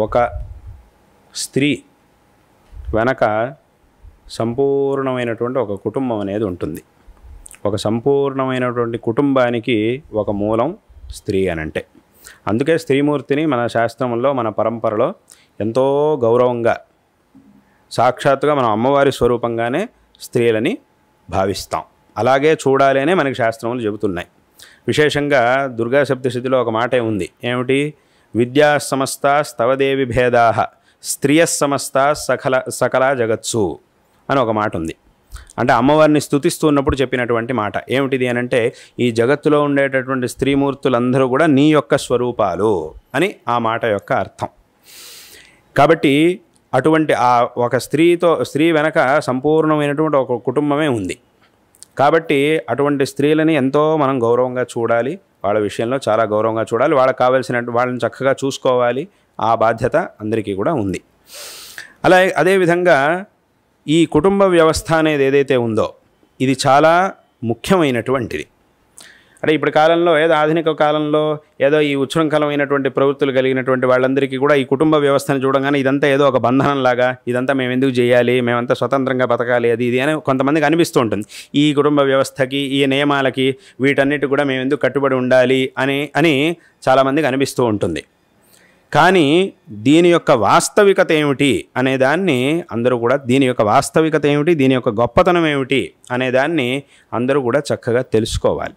ఒక స్త్రీ వెనక సంపూర్ణమైనటువంటి ఒక కుటుంబం అనేది ఉంటుంది. ఒక సంపూర్ణమైనటువంటి కుటుంబానికి ఒక మూలం స్త్రీ అనంటే. అందుకే స్త్రీమూర్తిని మన శాస్త్రంలో మన పరంపరలో ఎంతో గౌరవంగా సాక్షాత్తుగా మనం అమ్మవారి స్వరూపంగానే స్త్రీలని భావిస్తాం. అలాగే చూడాలి అనే మనకి శాస్త్రములు చెబుతున్నాయి. విశేషంగా దుర్గా సప్తశతిలో ఒక మాటే ఉంది. ఏమిటి? విద్యా సమస్త స్తవదేవి భేదా స్త్రియ సమస్త సకల జగత్సు అని ఒక మాట ఉంది. అంటే అమ్మవారిని స్తుతిస్తున్నప్పుడు చెప్పినటువంటి మాట ఏమిటిది అనంటే, ఈ జగత్తులో ఉండేటటువంటి స్త్రీమూర్తులందరూ కూడా నీ యొక్క స్వరూపాలు అని ఆ మాట యొక్క అర్థం. కాబట్టి అటువంటి ఆ ఒక స్త్రీ వెనక సంపూర్ణమైనటువంటి ఒక కుటుంబమే ఉంది. కాబట్టి అటువంటి స్త్రీలని ఎంతో మనం గౌరవంగా చూడాలి. వాళ్ళ విషయంలో చాలా గౌరవంగా చూడాలి. వాళ్ళకి కావాల్సినట్టు వాళ్ళని చక్కగా చూసుకోవాలి. ఆ బాధ్యత అందరికీ కూడా ఉంది. అదేవిధంగా ఈ కుటుంబ వ్యవస్థ అనేది ఏదైతే ఉందో ఇది చాలా ముఖ్యమైనటువంటిది. అంటే ఇప్పుడు కాలంలో ఆధునిక కాలంలో ఈ ఉచ్ఛృంఖలమైనటువంటి ప్రవృత్తులు కలిగినటువంటి వాళ్ళందరికీ కూడా ఈ కుటుంబ వ్యవస్థను చూడగానే ఇదంతా ఏదో ఒక బంధనంలాగా, ఇదంతా మేము ఎందుకు చేయాలి, మేమంతా స్వతంత్రంగా బతకాలి ఇది అని కొంతమందికి అనిపిస్తూ ఉంటుంది. ఈ కుటుంబ వ్యవస్థకి, ఈ నియమాలకి, వీటన్నిటి కూడా మేము ఎందుకు కట్టుబడి ఉండాలి అని చాలామందికి అనిపిస్తూ ఉంటుంది. కానీ దీని యొక్క వాస్తవికత ఏమిటి అనేదాన్ని అందరూ కూడా దీని యొక్క వాస్తవికత ఏమిటి, దీని యొక్క గొప్పతనం ఏమిటి అనేదాన్ని అందరూ కూడా చక్కగా తెలుసుకోవాలి.